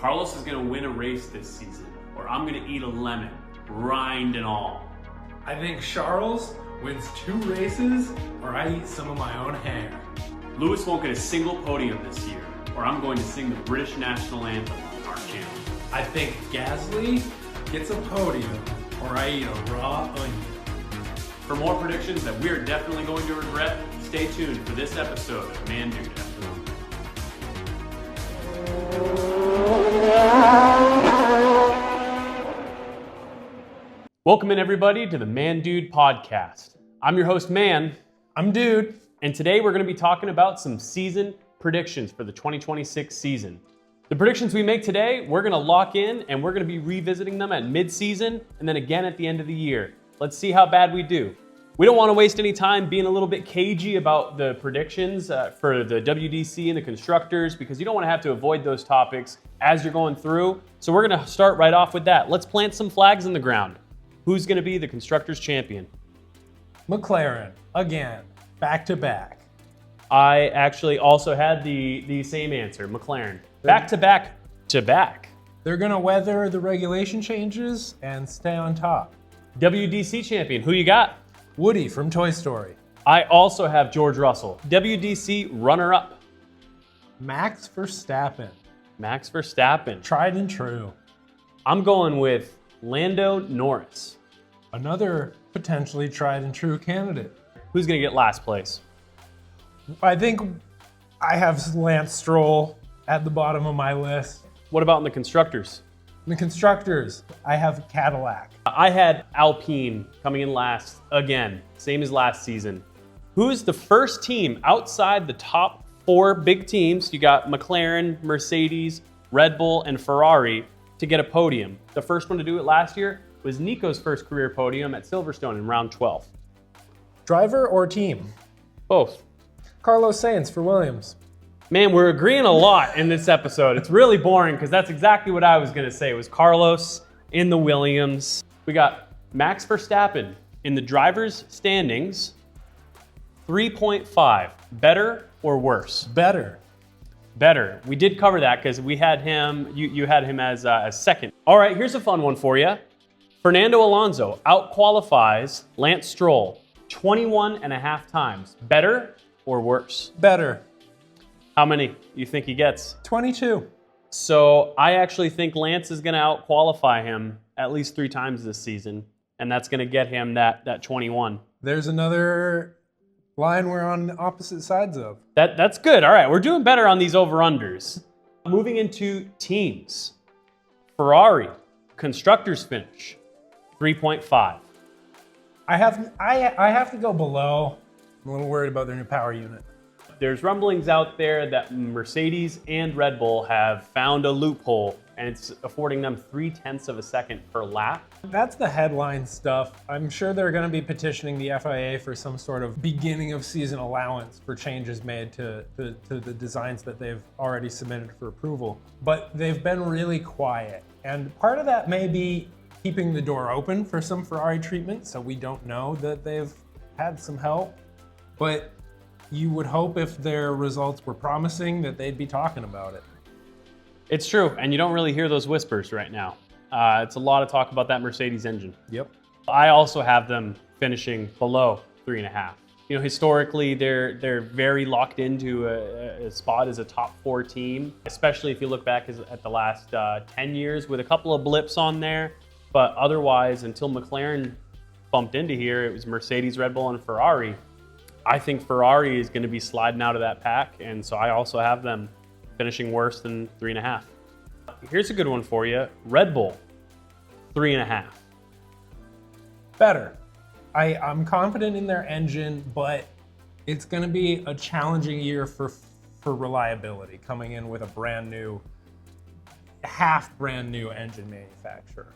Carlos is going to win a race this season, or I'm going to eat a lemon, rind and all. I think Charles wins 2 races, or I eat some of my own hair. Lewis won't get a single podium this year, or I'm going to sing the British national anthem on our channel. I think Gasly gets a podium, or I eat a raw onion. For more predictions that we're definitely going to regret, stay tuned for this episode of ManDude F1. Welcome in everybody to the ManDude podcast. I'm your host Man. I'm Dude. And today we're going to be talking about some season predictions for the 2026 season. The predictions we make today, we're going to lock in and we're going to be revisiting them at mid-season and then again at the end of the year. Let's see how bad we do. We don't want to waste any time being a little bit cagey about the predictions for the WDC and the constructors because you don't want to have to avoid those topics as you're going through. So we're going to start right off with that. Let's plant some flags in the ground. Who's going to be the Constructors Champion? McLaren, again, back to back. I actually also had the same answer, McLaren. Back to back to back. They're going to weather the regulation changes and stay on top. WDC Champion, who you got? Woody from Toy Story. I also have George Russell. WDC runner-up. Max Verstappen. Max Verstappen. Tried and true. I'm going with Lando Norris. Another potentially tried and true candidate. Who's going to get last place? I think I have Lance Stroll at the bottom of my list. What about in the constructors? In the constructors, I have Cadillac. I had Alpine coming in last again, same as last season. Who's the first team outside the top 4 big teams? You got McLaren, Mercedes, Red Bull, and Ferrari to get a podium. The first one to do it last year was Nico's first career podium at Silverstone in round 12. Driver or team? Both. Carlos Sainz for Williams. Man, we're agreeing a lot in this episode. It's really boring because that's exactly what I was going to say. It was Carlos in the Williams. We got Max Verstappen in the driver's standings, 3.5. Better or worse? Better. Better. We did cover that because we had him, you had him as second. All right, here's a fun one for you. Fernando Alonso out-qualifies Lance Stroll 21 and a half times. Better or worse? Better. How many you think he gets? 22. So I actually think Lance is going to out-qualify him at least 3 times this season, and that's going to get him that 21. There's another line we're on opposite sides of. That's good. All right, we're doing better on these over-unders. Moving into teams. Ferrari, constructors finish, 3.5. I have to go below. I'm a little worried about their new power unit. There's rumblings out there that Mercedes and Red Bull have found a loophole, and it's affording them 0.3 of a second per lap. That's the headline stuff. I'm sure they're going to be petitioning the FIA for some sort of beginning of season allowance for changes made to the designs that they've already submitted for approval. But they've been really quiet. And part of that may be keeping the door open for some Ferrari treatment, so we don't know that they've had some help. But you would hope if their results were promising that they'd be talking about it. It's true, and you don't really hear those whispers right now. It's a lot of talk about that Mercedes engine. Yep. I also have them finishing below 3.5. You know, historically, they're very locked into a spot as a top 4 team, especially if you look back at the last 10 years with a couple of blips on there. But otherwise, until McLaren bumped into here, it was Mercedes, Red Bull, and Ferrari. I think Ferrari is going to be sliding out of that pack, and so I also have them finishing worse than 3.5. Here's a good one for you. Red Bull, 3.5. Better. I'm confident in their engine, but it's going to be a challenging year for reliability, coming in with a half brand new engine manufacturer.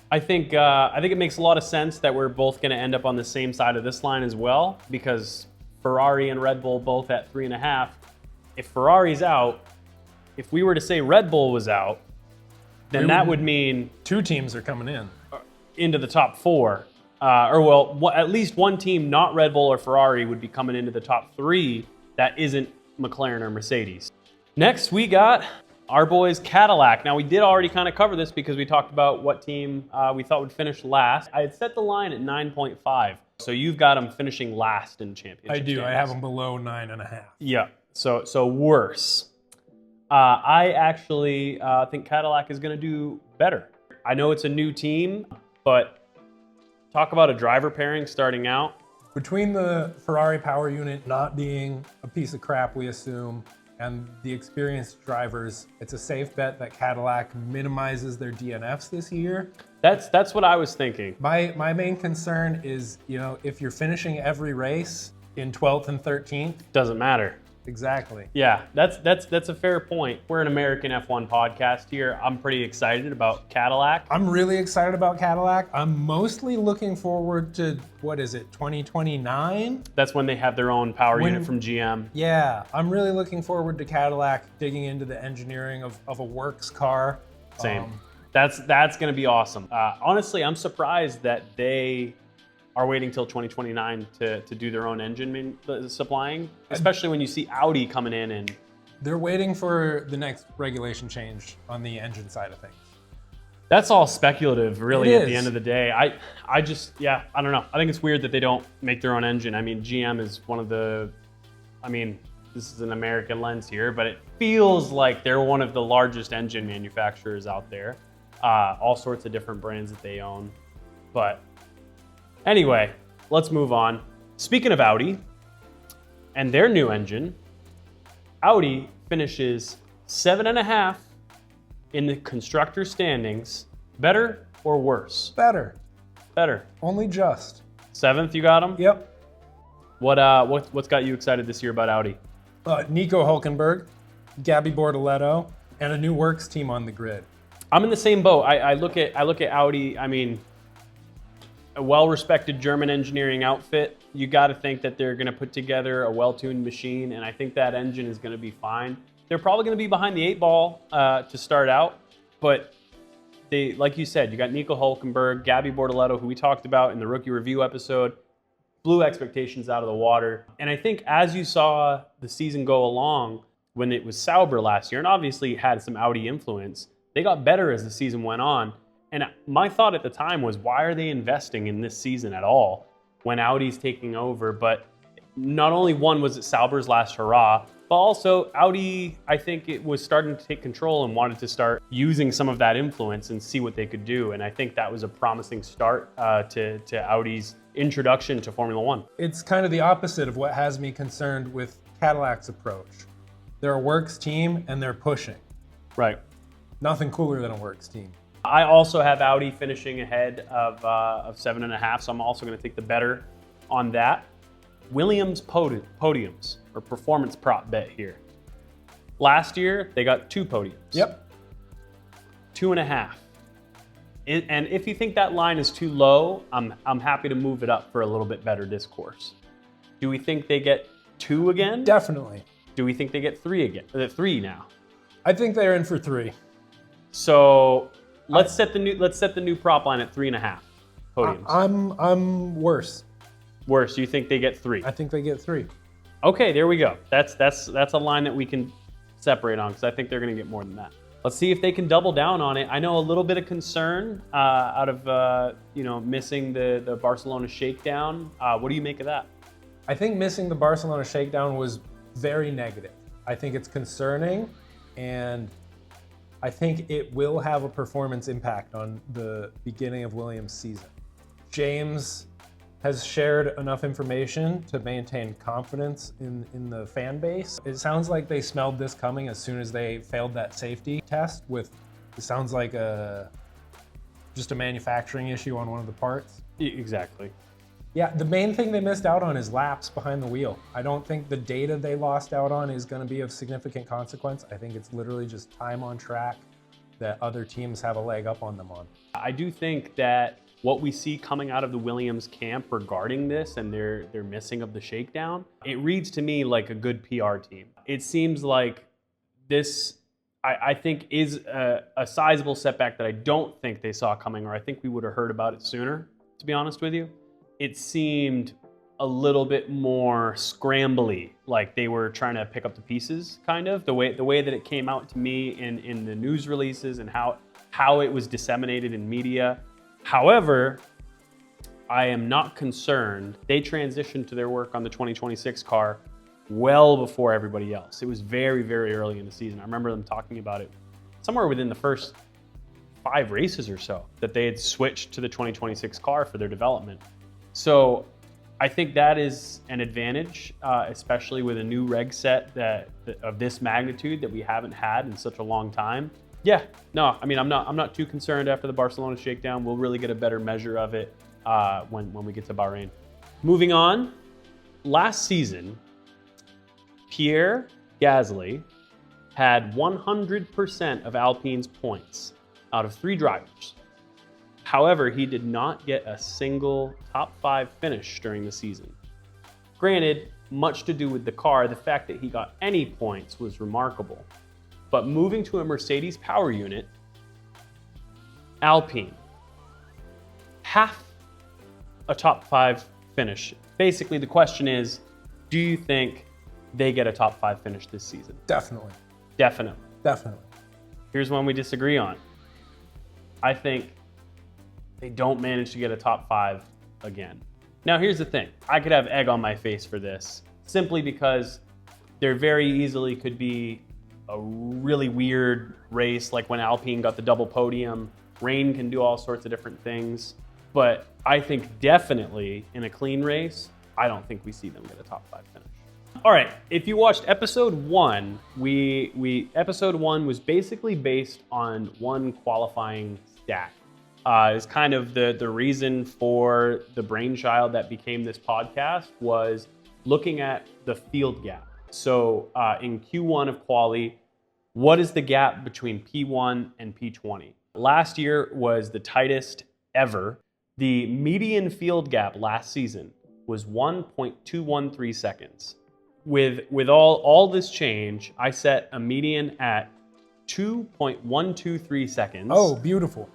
I think it makes a lot of sense that we're both going to end up on the same side of this line as well, because Ferrari and Red Bull both at 3.5. If Ferrari's out, if we were to say Red Bull was out, then that would mean 2 teams are coming in into the top 4. At least one team, not Red Bull or Ferrari, would be coming into the top 3 that isn't McLaren or Mercedes. Next, we got Our boys Cadillac. Now, we did already kind of cover this because we talked about what team we thought would finish last. I had set the line at 9.5. So you've got them finishing last in championship. I do. standings. I have them below 9.5. Yeah. So worse. I actually think Cadillac is going to do better. I know it's a new team, but talk about a driver pairing starting out. Between the Ferrari power unit not being a piece of crap, we assume, and the experienced drivers, it's a safe bet that Cadillac minimizes their DNFs this year. That's what I was thinking. My main concern is, if you're finishing every race in 12th and 13th. Doesn't matter. Exactly. Yeah, that's a fair point. We're an American F1 podcast here. I'm pretty excited about Cadillac. I'm really excited about Cadillac. I'm mostly looking forward to, 2029? That's when they have their own power unit from GM. Yeah, I'm really looking forward to Cadillac digging into the engineering of a works car. Same. That's going to be awesome. Honestly, I'm surprised that they are waiting till 2029 to do their own engine supplying, especially when you see Audi coming in and... They're waiting for the next regulation change on the engine side of things. That's all speculative, really, It at the is. end of the day. I don't know. I think it's weird that they don't make their own engine. I mean, GM is one of the... this is an American lens here, but it feels like they're one of the largest engine manufacturers out there. All sorts of different brands that they own. But anyway, let's move on. Speaking of Audi and their new engine, Audi finishes 7.5 in the constructor standings. Better or worse? Better. Better. Only just. 7th, you got them? Yep. What's got you excited this year about Audi? Nico Hulkenberg, Gabby Bortoletto, and a new works team on the grid. I'm in the same boat. I look at Audi. I mean, a well-respected German engineering outfit. You got to think that they're going to put together a well-tuned machine, and I think that engine is going to be fine. They're probably going to be behind the 8 ball to start out, but they, like you said, you got Nico Hulkenberg, Gabby Bortoletto, who we talked about in the rookie review episode, blew expectations out of the water. And I think as you saw the season go along, when it was Sauber last year, and obviously had some Audi influence, they got better as the season went on. And my thought at the time was, why are they investing in this season at all when Audi's taking over? But not only was it Sauber's last hurrah, but also Audi, I think it was starting to take control and wanted to start using some of that influence and see what they could do. And I think that was a promising start to Audi's introduction to Formula One. It's kind of the opposite of what has me concerned with Cadillac's approach. They're a works team and they're pushing. Right. Nothing cooler than a works team. I also have Audi finishing ahead of 7.5, so I'm also going to take the better on that. Williams podiums, or performance prop bet here. Last year, they got 2 podiums. Yep. 2.5. And if you think that line is too low, I'm happy to move it up for a little bit better discourse. Do we think they get 2 again? Definitely. Do we think they get 3 again? 3 now. I think they're in for 3. So let's set the new prop line at 3.5 podiums. I'm worse. Worse, you think they get 3? I think they get 3. Okay, there we go. That's a line that we can separate on because I think they're going to get more than that. Let's see if they can double down on it. I know a little bit of concern out of missing the Barcelona shakedown. What do you make of that? I think missing the Barcelona shakedown was very negative. I think it's concerning, and I think it will have a performance impact on the beginning of Williams' season. James has shared enough information to maintain confidence in the fan base. It sounds like they smelled this coming as soon as they failed that safety test with, it sounds like just a manufacturing issue on one of the parts. Exactly. Yeah, the main thing they missed out on is laps behind the wheel. I don't think the data they lost out on is going to be of significant consequence. I think it's literally just time on track that other teams have a leg up on them on. I do think that what we see coming out of the Williams camp regarding this and their missing of the shakedown, it reads to me like a good PR team. It seems like this, I think, is a sizable setback that I don't think they saw coming, or I think we would have heard about it sooner, to be honest with you. It seemed a little bit more scrambly, like they were trying to pick up the pieces, kind of the way that it came out to me in the news releases and how it was disseminated in media. However, I am not concerned. They transitioned to their work on the 2026 car well before everybody else. It was very, very early in the season. I remember them talking about it somewhere within the first 5 races or so, that they had switched to the 2026 car for their development. So I think that is an advantage, especially with a new reg set of this magnitude that we haven't had in such a long time. Yeah, no, I mean, I'm not too concerned after the Barcelona shakedown. We'll really get a better measure of it when we get to Bahrain. Moving on, last season, Pierre Gasly had 100% of Alpine's points out of 3 drivers. However, he did not get a single top 5 finish during the season. Granted, much to do with the car, the fact that he got any points was remarkable. But moving to a Mercedes power unit, Alpine, half a top 5 finish. Basically, the question is, do you think they get a top 5 finish this season? Definitely. Definitely. Definitely. Here's one we disagree on. I think they don't manage to get a top 5 again. Now, here's the thing. I could have egg on my face for this, simply because there very easily could be a really weird race, like when Alpine got the double podium. Rain can do all sorts of different things. But I think definitely in a clean race, I don't think we see them get a top 5 finish. All right, if you watched episode 1, episode 1 was basically based on one qualifying stat. It's kind of the reason for the brainchild that became this podcast was looking at the field gap. So in Q1 of quali, what is the gap between P1 and P20? Last year was the tightest ever. The median field gap last season was 1.213 seconds. With all this change, I set a median at 2.123 seconds. Oh, beautiful.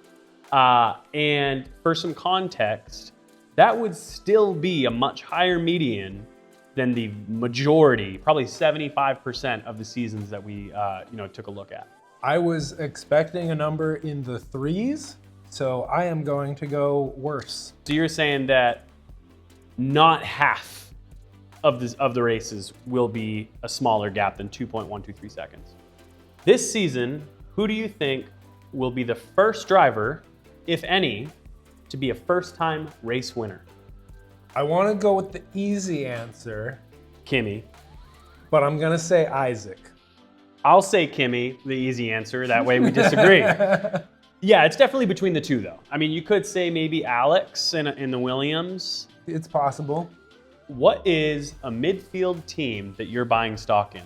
And for some context, that would still be a much higher median than the majority, probably 75% of the seasons that we took a look at. I was expecting a number in the 3s, so I am going to go worse. So you're saying that not half of the races will be a smaller gap than 2.123 seconds. This season, who do you think will be the first driver, if any, to be a first-time race winner? I want to go with the easy answer, Kimi. but I'm going to say Isaac. I'll say Kimi, the easy answer. That way we disagree. Yeah, it's definitely between the two, though. I mean, you could say maybe Alex in the Williams. It's possible. What is a midfield team that you're buying stock in?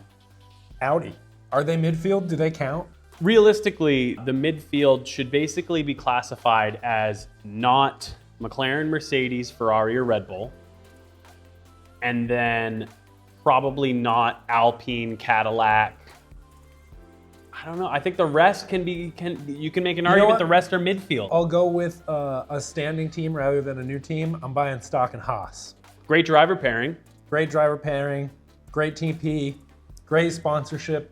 Audi. Are they midfield? Do they count? Realistically, the midfield should basically be classified as not McLaren, Mercedes, Ferrari, or Red Bull, and then probably not Alpine, Cadillac. I don't know. I think the rest you can make an argument the rest are midfield. I'll go with a standing team rather than a new team. I'm buying stock in Haas. Great driver pairing. Great driver pairing, great TP, great sponsorship.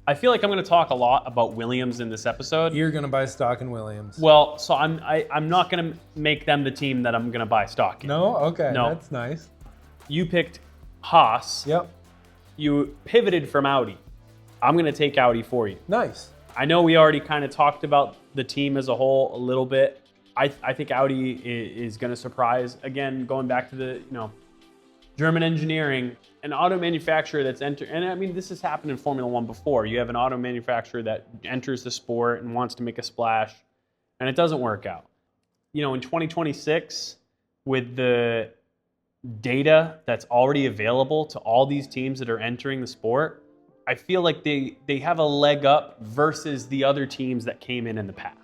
I feel like I'm going to talk a lot about Williams in this episode. You're going to buy stock in Williams. Well, so I'm not going to make them the team that I'm going to buy stock in. No? Okay, No. That's nice. You picked Haas. Yep, You pivoted from Audi. I'm going to take Audi for you. nice. I know we already kind of talked about the team as a whole a little bit. I think Audi is going to surprise. Again, going back to the German engineering, an auto manufacturer that's entered, and I mean this has happened in Formula One before. You have an auto manufacturer that enters the sport and wants to make a splash, and it doesn't work out. In 2026, with the data that's already available to all these teams that are entering the sport, I feel like they have a leg up versus the other teams that came in the past.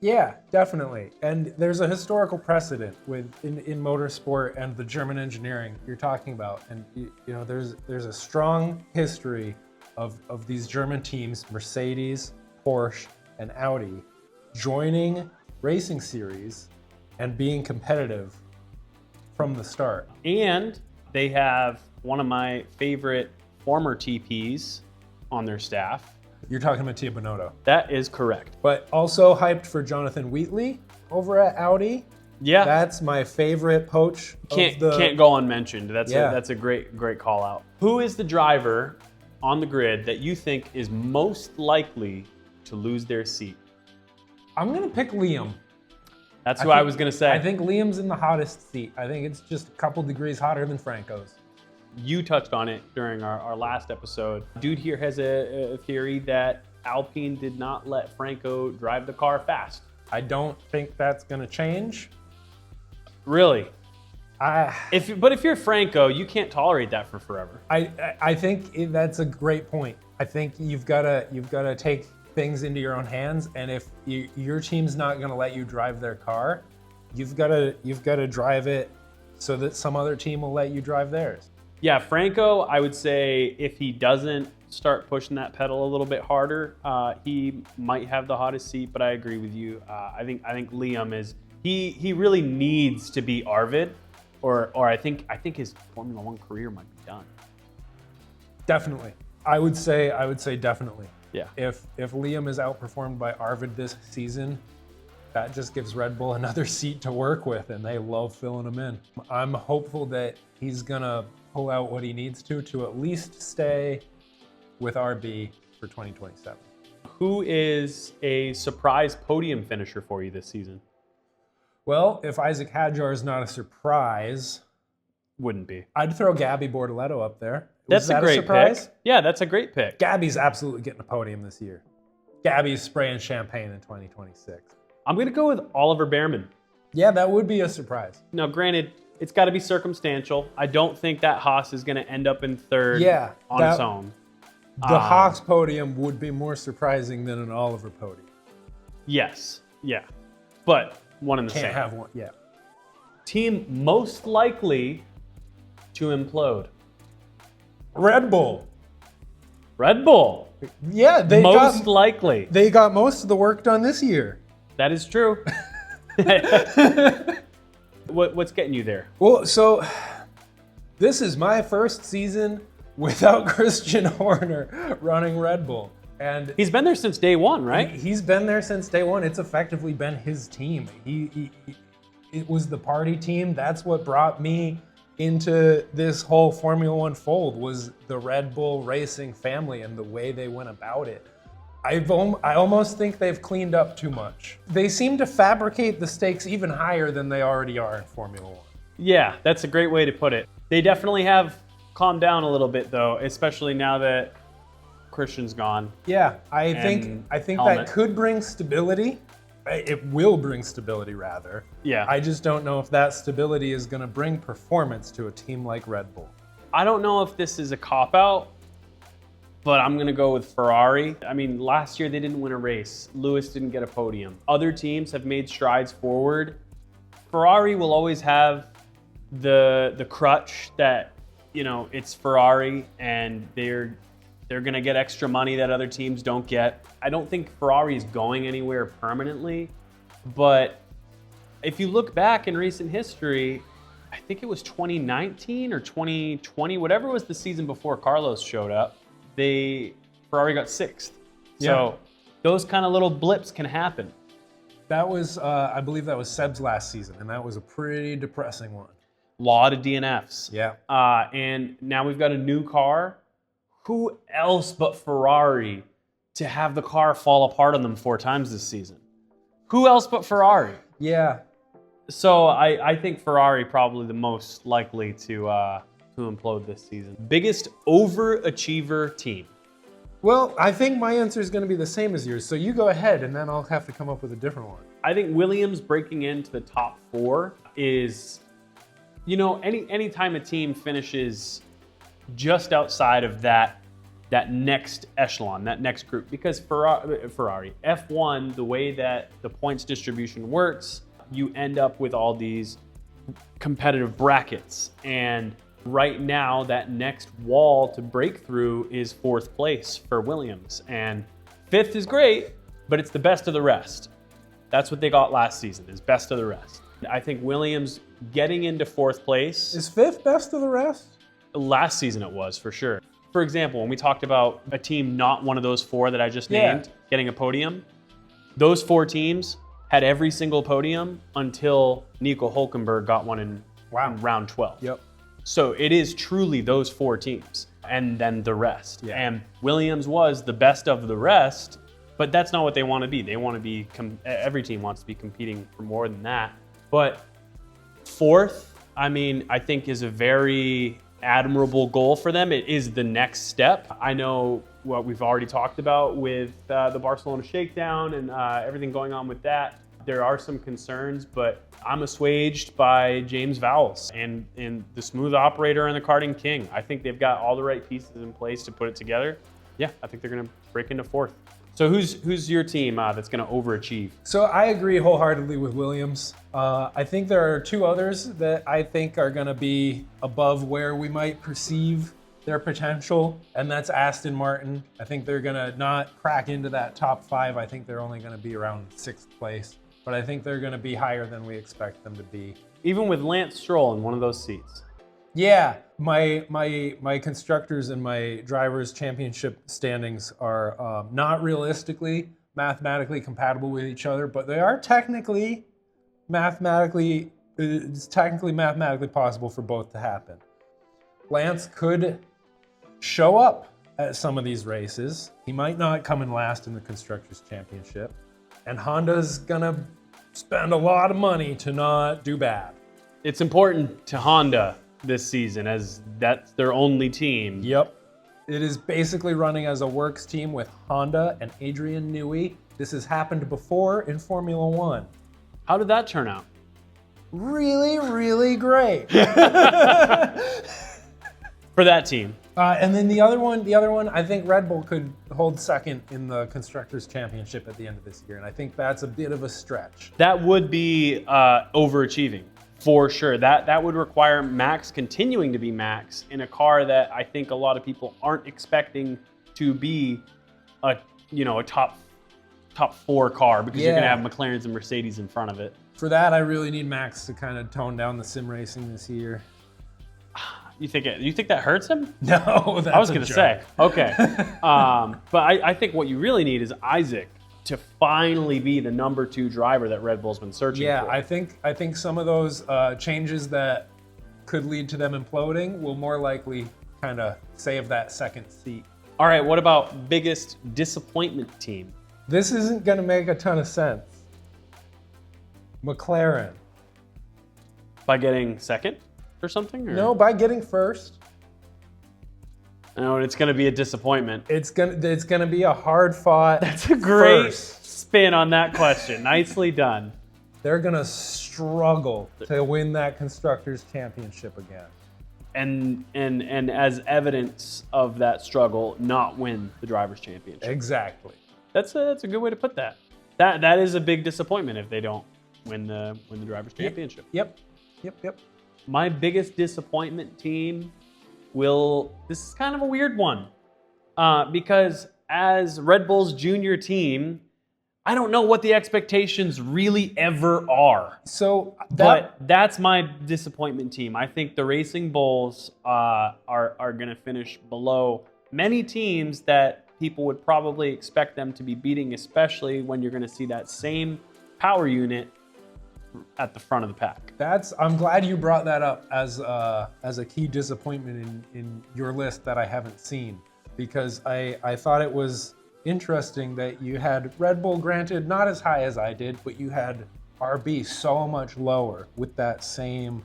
Yeah, definitely. And there's a historical precedent in motorsport and the German engineering you're talking about. And there's a strong history of these German teams, Mercedes, Porsche, and Audi, joining racing series and being competitive from the start. And they have one of my favorite former TPs on their staff. You're talking about Tia Binotto. That is correct. But also hyped for Jonathan Wheatley over at Audi. Yeah. That's my favorite poach. Can't go unmentioned. That's a great call out. Who is the driver on the grid that you think is most likely to lose their seat? I'm going to pick Liam. That's who I was going to say. I think Liam's in the hottest seat. I think it's just a couple degrees hotter than Franco's. You touched on it during our last episode. Dude here has a theory that Alpine did not let Franco drive the car fast. I don't think that's going to change. Really? But if you're Franco, you can't tolerate that for forever. I think that's a great point. I think you've got to take things into your own hands, and if your team's not going to let you drive their car, you've got to drive it so that some other team will let you drive theirs. Yeah, Franco, I would say if he doesn't start pushing that pedal a little bit harder, he might have the hottest seat. But I agree with you. I think Liam is. He really needs to be Arvid, or I think his Formula One career might be done. Definitely, I would say definitely. Yeah. If Liam is outperformed by Arvid this season, that just gives Red Bull another seat to work with, and they love filling him in. I'm hopeful that he's gonna pull out what he needs to at least stay with RB for 2027. Who is a surprise podium finisher for you this season? Well, if Isaac Hadjar is not a surprise, wouldn't be. I'd throw Gabby Bortoletto up there. That's a great pick. Yeah, that's a great pick. Gabby's absolutely getting a podium this year. Gabby's spraying champagne in 2026. I'm going to go with Oliver Behrman. Yeah, that would be a surprise. Now, granted, it's got to be circumstantial. I don't think that Haas is going to end up in third on its own. The Haas podium would be more surprising than an Oliver podium. Yes, yeah. But one and the same. Can't have one, yeah. Team most likely to implode. Red Bull. Red Bull. Yeah, most likely. They got most of the work done this year. That is true. What's getting you there? Well, so this is my first season without Christian Horner running Red Bull. And he's been there since day one, right? He's been there since day one. It's effectively been his team. It was the party team. That's what brought me into this whole Formula One fold, was the Red Bull racing family and the way they went about it. I almost think they've cleaned up too much. They seem to fabricate the stakes even higher than they already are in Formula One. Yeah, that's a great way to put it. They definitely have calmed down a little bit, though, especially now that Christian's gone. Yeah, I think that could bring stability. It will bring stability, rather. Yeah. I just don't know if that stability is going to bring performance to a team like Red Bull. I don't know if this is a cop-out, but I'm going to go with Ferrari. I mean, last year they didn't win a race. Lewis didn't get a podium. Other teams have made strides forward. Ferrari will always have the crutch that, it's Ferrari and they're going to get extra money that other teams don't get. I don't think Ferrari is going anywhere permanently, but if you look back in recent history, I think it was 2019 or 2020, whatever was the season before Carlos showed up, Ferrari got sixth. Yeah. So those kind of little blips can happen. That was, I believe that was Seb's last season, and that was a pretty depressing one. Lot of DNFs. Yeah. And now we've got a new car. Who else but Ferrari to have the car fall apart on them 4 times this season? Who else but Ferrari? Yeah. So I think Ferrari probably the most likely to implode this season. Biggest overachiever team. Well, I think my answer is going to be the same as yours. So you go ahead, and then I'll have to come up with a different one. I think Williams breaking into the top 4 is, any time a team finishes just outside of that next echelon, that next group, because Ferrari, F1, the way that the points distribution works, you end up with all these competitive brackets. And right now, that next wall to break through is 4th place for Williams. And 5th is great, but it's the best of the rest. That's what they got last season, is best of the rest. I think Williams getting into 4th place. Is 5th best of the rest? Last season it was, for sure. For example, when we talked about a team not one of those 4 that I just named getting a podium, those 4 teams had every single podium until Nico Hulkenberg got one in round 12. Yep. So it is truly those 4 teams and then the rest. Yeah. And Williams was the best of the rest, but that's not what they want to be. They want to be, every team wants to be competing for more than that. But 4th, I mean, I think is a very admirable goal for them. It is the next step. I know what we've already talked about with the Barcelona shakedown and everything going on with that. There are some concerns, but I'm assuaged by James Vowles and the smooth operator and the karting king. I think they've got all the right pieces in place to put it together. Yeah, I think they're going to break into 4th. So who's your team that's going to overachieve? So I agree wholeheartedly with Williams. I think there are 2 others that I think are going to be above where we might perceive their potential, and that's Aston Martin. I think they're going to not crack into that top 5. I think they're only going to be around 6th place, but I think they're going to be higher than we expect them to be. Even with Lance Stroll in one of those seats. Yeah, my constructors and my drivers championship standings are not realistically mathematically compatible with each other, but they are technically mathematically possible for both to happen. Lance could show up at some of these races. He might not come in last in the Constructors Championship, and Honda's gonna spend a lot of money to not do bad. It's important to Honda this season as that's their only team. Yep. It is basically running as a works team with Honda and Adrian Newey. This has happened before in Formula One. How did that turn out? Really, really great. For that team. And then the other one, I think Red Bull could hold 2nd in the Constructors Championship at the end of this year, and I think that's a bit of a stretch. That would be overachieving. For sure. That would require Max continuing to be Max in a car that I think a lot of people aren't expecting to be a top 4 car, because you're going to have McLarens and Mercedes in front of it. For that, I really need Max to kind of tone down the sim racing this year. You think that hurts him? No, that's I was going to say. Okay. But I think what you really need is Isaac to finally be the number 2 driver that Red Bull's been searching for. Yeah, I think some of those changes that could lead to them imploding will more likely kind of save that 2nd seat. All right, what about biggest disappointment team? This isn't going to make a ton of sense. McLaren. By getting 2nd or something? Or? No, by getting 1st. No, it's going to be a disappointment. It's gonna be a hard-fought. That's a great first. spin on that question. Nicely done. They're gonna struggle to win that Constructors Championship again. And as evidence of that struggle, not win the Drivers' Championship. Exactly. That's a good way to put that. That is a big disappointment if they don't win the Drivers' Championship. Yep. My biggest disappointment team this is kind of a weird one, because as Red Bull's junior team, I don't know what the expectations really ever are. But that's my disappointment team. I think the Racing Bulls are going to finish below many teams that people would probably expect them to be beating, especially when you're going to see that same power unit at the front of the pack. I'm glad you brought that up as a key disappointment in your list that I haven't seen, because I thought it was interesting that you had Red Bull, granted not as high as I did, but you had RB so much lower with that same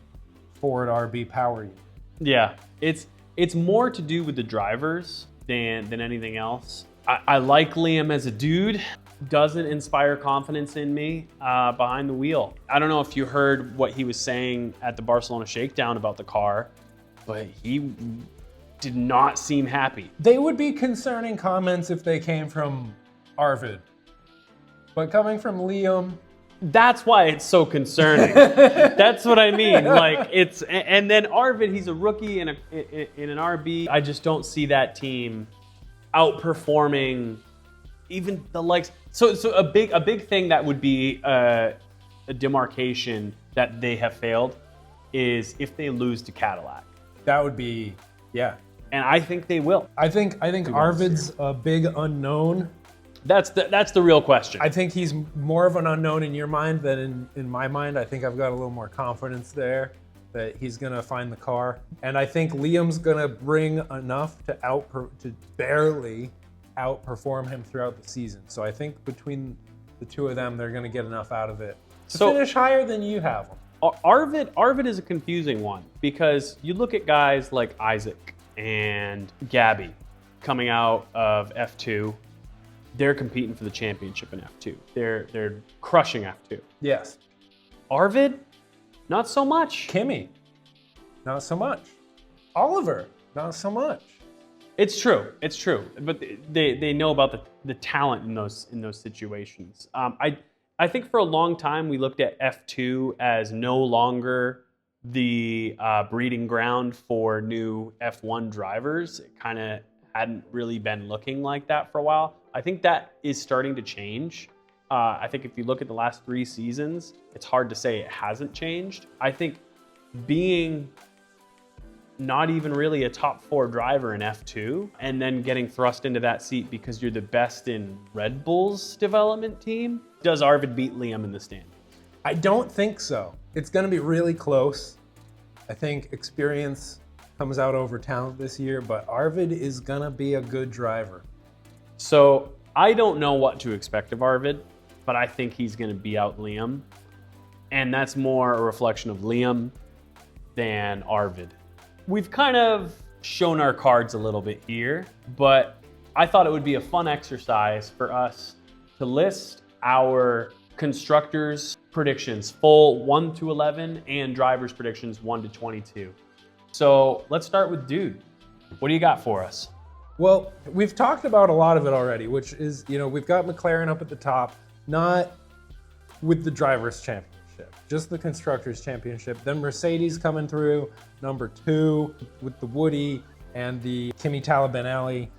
Ford RB power unit. Yeah, it's more to do with the drivers than anything else. I like Liam as a dude. Doesn't inspire confidence in me behind the wheel. I don't know if you heard what he was saying at the Barcelona shakedown about the car, but he did not seem happy. They would be concerning comments if they came from Arvid, but coming from Liam, that's why it's so concerning. That's what I mean. And then Arvid, he's a rookie in an RB. I just don't see that team outperforming even the likes. So a big thing that would be a demarcation that they have failed is if they lose to Cadillac. That would be, yeah. And I think they will. I think Arvid's a big unknown. That's the real question. I think he's more of an unknown in your mind than in my mind. I think I've got a little more confidence there that he's gonna find the car. And I think Liam's gonna bring enough to barely outperform him throughout the season. So I think between the two of them, they're gonna get enough out of it to finish higher than you have them. Arvid is a confusing one because you look at guys like Isaac and Gabby coming out of F2. They're competing for the championship in F2. They're crushing F2. Yes. Arvid, not so much. Kimmy, not so much. Oliver, not so much. It's true. It's true. But they know about the talent in those situations. I think for a long time we looked at F2 as no longer the breeding ground for new F1 drivers. It kind of hadn't really been looking like that for a while. I think that is starting to change. I think if you look at the last 3 seasons, it's hard to say it hasn't changed. I think being not even really a top 4 driver in F2 and then getting thrust into that seat because you're the best in Red Bull's development team, does Arvid beat Liam in the standings? I don't think so. It's going to be really close. I think experience comes out over talent this year, but Arvid is going to be a good driver. So I don't know what to expect of Arvid, but I think he's going to be out Liam. And that's more a reflection of Liam than Arvid. We've kind of shown our cards a little bit here, but I thought it would be a fun exercise for us to list our constructors' predictions, full 1 to 11, and drivers' predictions 1 to 22. So let's start with Dude. What do you got for us? Well, we've talked about a lot of it already, which is, we've got McLaren up at the top, not with the Drivers' Championship, just the Constructors' Championship. Then Mercedes coming through, number 2 with the Woody and the Kimi Talibanelli.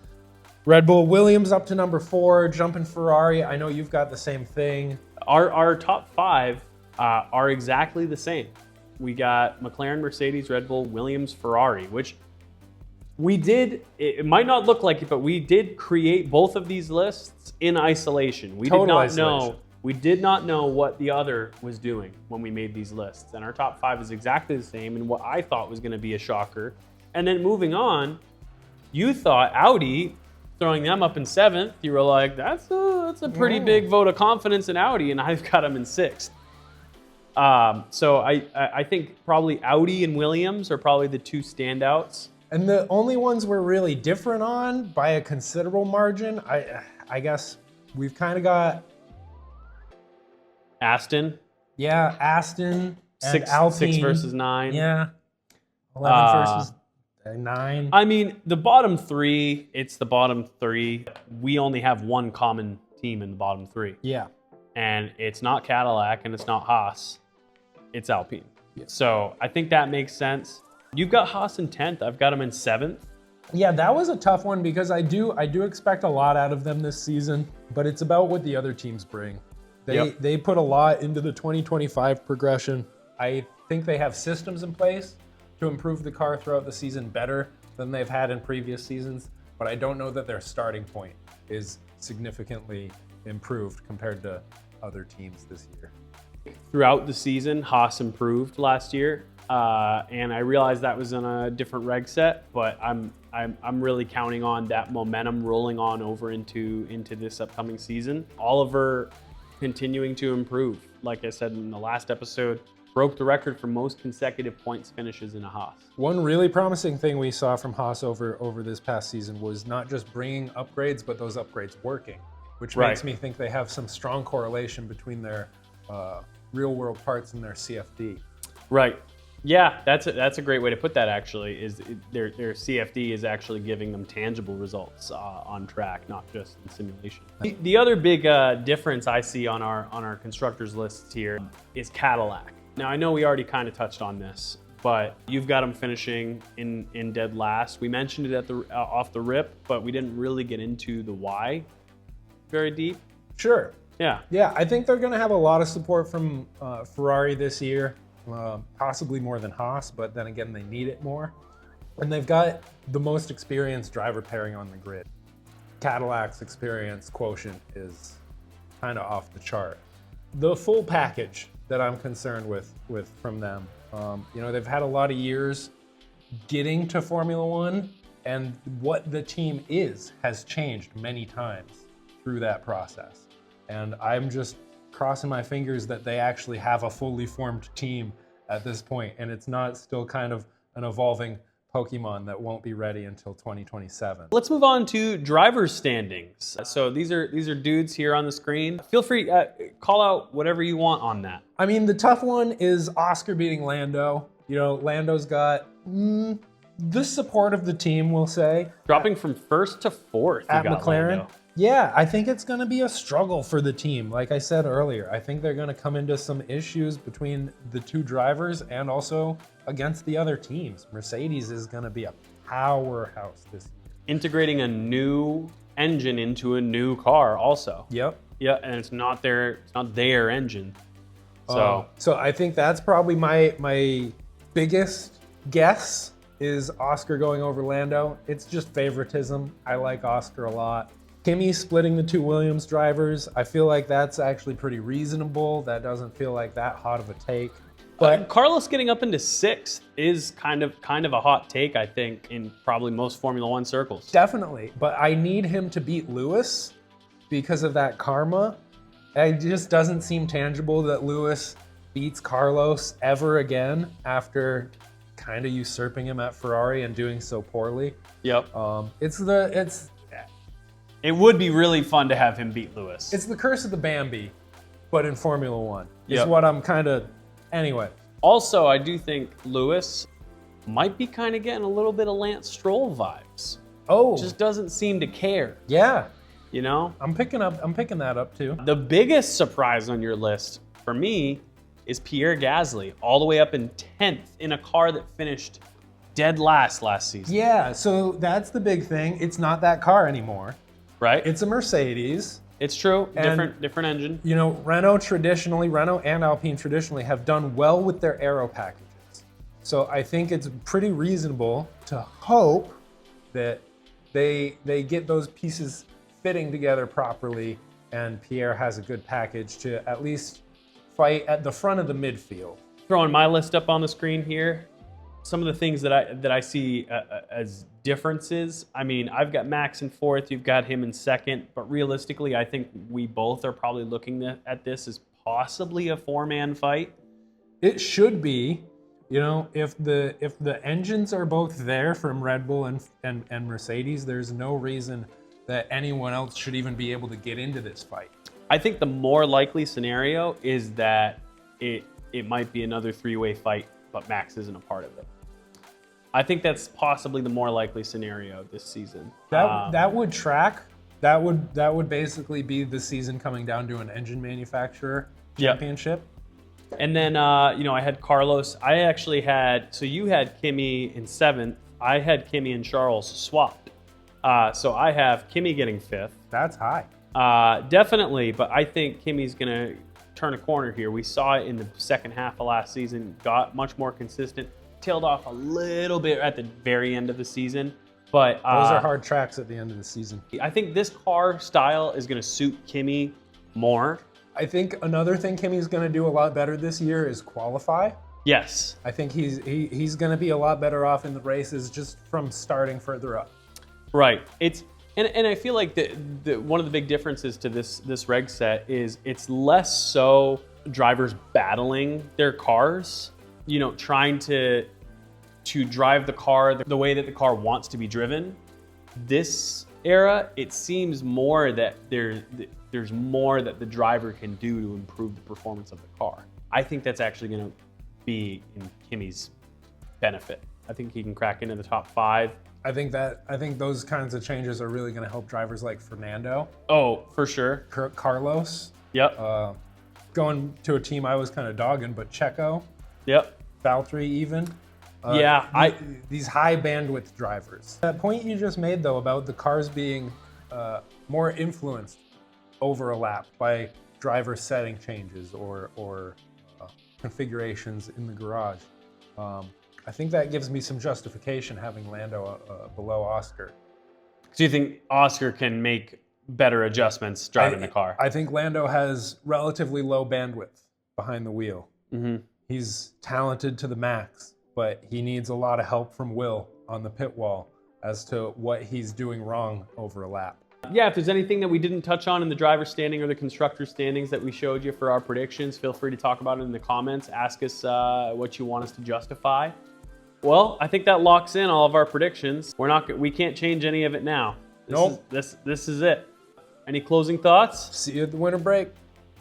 Red Bull Williams up to number 4, jumping Ferrari. I know you've got the same thing. Our top 5 are exactly the same. We got McLaren, Mercedes, Red Bull, Williams, Ferrari, which we did, it might not look like it, but we did create both of these lists in isolation. We did not know what the other was doing when we made these lists. And our top 5 is exactly the same and what I thought was going to be a shocker. And then moving on, you thought Audi, throwing them up in 7th, you were like, that's a pretty big vote of confidence in Audi, and I've got them in 6th. So I think probably Audi and Williams are probably the 2 standouts. And the only ones we're really different on by a considerable margin, I guess we've kind of got Aston. Yeah, Aston and 6 versus 9. Yeah, 11 versus 9. I mean, the bottom 3, it's the bottom 3. We only have one common team in the bottom 3. Yeah. And it's not Cadillac and it's not Haas. It's Alpine. Yeah. So I think that makes sense. You've got Haas in 10th. I've got them in 7th. Yeah, that was a tough one because I do expect a lot out of them this season, but it's about what the other teams bring. They put a lot into the 2025 progression. I think they have systems in place to improve the car throughout the season better than they've had in previous seasons, but I don't know that their starting point is significantly improved compared to other teams this year. Throughout the season, Haas improved last year, and I realized that was in a different reg set, but I'm really counting on that momentum rolling on over into this upcoming season. Oliver continuing to improve. Like I said in the last episode, broke the record for most consecutive points finishes in a Haas. One really promising thing we saw from Haas over this past season was not just bringing upgrades, but those upgrades working, which makes me think they have some strong correlation between their real-world parts and their CFD. Right. Yeah, that's a great way to put that. Actually, is their CFD is actually giving them tangible results on track, not just in simulation. The other big difference I see on our constructors lists here is Cadillac. Now I know we already kind of touched on this, but you've got them finishing in dead last. We mentioned it at the off the rip, but we didn't really get into the why very deep. Sure. Yeah, I think they're going to have a lot of support from Ferrari this year, possibly more than Haas, but then again, they need it more. And they've got the most experienced driver pairing on the grid. Cadillac's experience quotient is kind of off the chart. The full package that I'm concerned with from them, they've had a lot of years getting to Formula One, and what the team has changed many times through that process. And I'm just crossing my fingers that they actually have a fully formed team at this point, and it's not still kind of an evolving Pokemon that won't be ready until 2027. Let's move on to driver's standings. So these are dudes here on the screen. Feel free call out whatever you want on that. I mean, the tough one is Oscar beating Lando. Lando's got the support of the team, we'll say. Dropping from first to fourth at McLaren. Lando. Yeah, I think it's going to be a struggle for the team. Like I said earlier, I think they're going to come into some issues between the two drivers and also against the other teams. Mercedes is going to be a powerhouse this year. Integrating a new engine into a new car also. Yep. Yeah, and it's not their engine. So I think that's probably my biggest guess is Oscar going over Lando. It's just favoritism. I like Oscar a lot. Kimi splitting the two Williams drivers, I feel like that's actually pretty reasonable. That doesn't feel like that hot of a take. But Carlos getting up into sixth is kind of a hot take, I think, in probably most Formula One circles. Definitely, but I need him to beat Lewis because of that karma. It just doesn't seem tangible that Lewis beats Carlos ever again after kind of usurping him at Ferrari and doing so poorly. Yep. It would be really fun to have him beat Lewis. It's the curse of the Bambi, but in Formula One. Is Yep. what I'm kind of... Anyway. Also, I do think Lewis might be kind of getting a little bit of Lance Stroll vibes. Oh. Just doesn't seem to care. Yeah. I'm picking that up too. The biggest surprise on your list for me is Pierre Gasly, all the way up in 10th in a car that finished dead last season. Yeah, so that's the big thing. It's not that car anymore. Right? It's a Mercedes. It's true. And, different engine. Renault and Alpine traditionally have done well with their aero packages. So I think it's pretty reasonable to hope that they get those pieces fitting together properly and Pierre has a good package to at least fight at the front of the midfield. Throwing my list up on the screen here. Some of the things that I see as differences. I mean, I've got Max in fourth, you've got him in second, but realistically, I think we both are probably looking at this as possibly a four-man fight. It should be, if the engines are both there from Red Bull and Mercedes, there's no reason that anyone else should even be able to get into this fight. I think the more likely scenario is that it might be another three-way fight, but Max isn't a part of it. I think that's possibly the more likely scenario this season. That would track. That would basically be the season coming down to an engine manufacturer championship. And then I had Carlos. I actually had you had Kimi in seventh. I had Kimi and Charles swapped. So I have Kimi getting fifth. That's high. Definitely, but I think Kimi's gonna turn a corner here. We saw it in the second half of last season. Got much more consistent. Tailed off a little bit at the very end of the season, but those are hard tracks at the end of the season. I think this car style is going to suit Kimi more. I think another thing Kimi's going to do a lot better this year is qualify. Yes, I think he's going to be a lot better off in the races just from starting further up. Right. And I feel like the one of the big differences to this reg set is it's less so drivers battling their cars. Trying to drive the car the way that the car wants to be driven. This era, it seems more that there's more that the driver can do to improve the performance of the car. I think that's actually going to be in Kimi's benefit. I think he can crack into the top 5. I think those kinds of changes are really going to help drivers like Fernando. Oh, for sure. Carlos. Yep. Going to a team I was kind of dogging, but Checo. Yep. Valtteri even. These high bandwidth drivers. That point you just made though about the cars being more influenced over a lap by driver setting changes or configurations in the garage. I think that gives me some justification having Lando below Oscar. So you think Oscar can make better adjustments driving the car? I think Lando has relatively low bandwidth behind the wheel. He's talented to the max, but he needs a lot of help from Will on the pit wall as to what he's doing wrong over a lap. Yeah, if there's anything that we didn't touch on in the driver standing or the constructor standings that we showed you for our predictions, feel free to talk about it in the comments. Ask us what you want us to justify. Well, I think that locks in all of our predictions. We can't change any of it now. This is it. Any closing thoughts? See you at the winter break.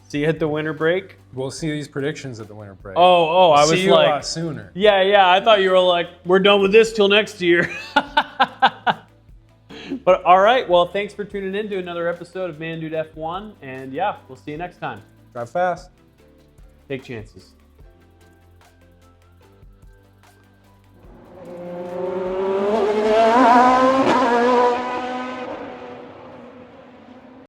See you at the winter break. We'll see these predictions at the winter break. I was see you like, a lot sooner. Yeah. I thought you were like, we're done with this till next year. But all right, well, thanks for tuning in to another episode of ManDude F1, and yeah, we'll see you next time. Drive fast. Take chances. Yeah.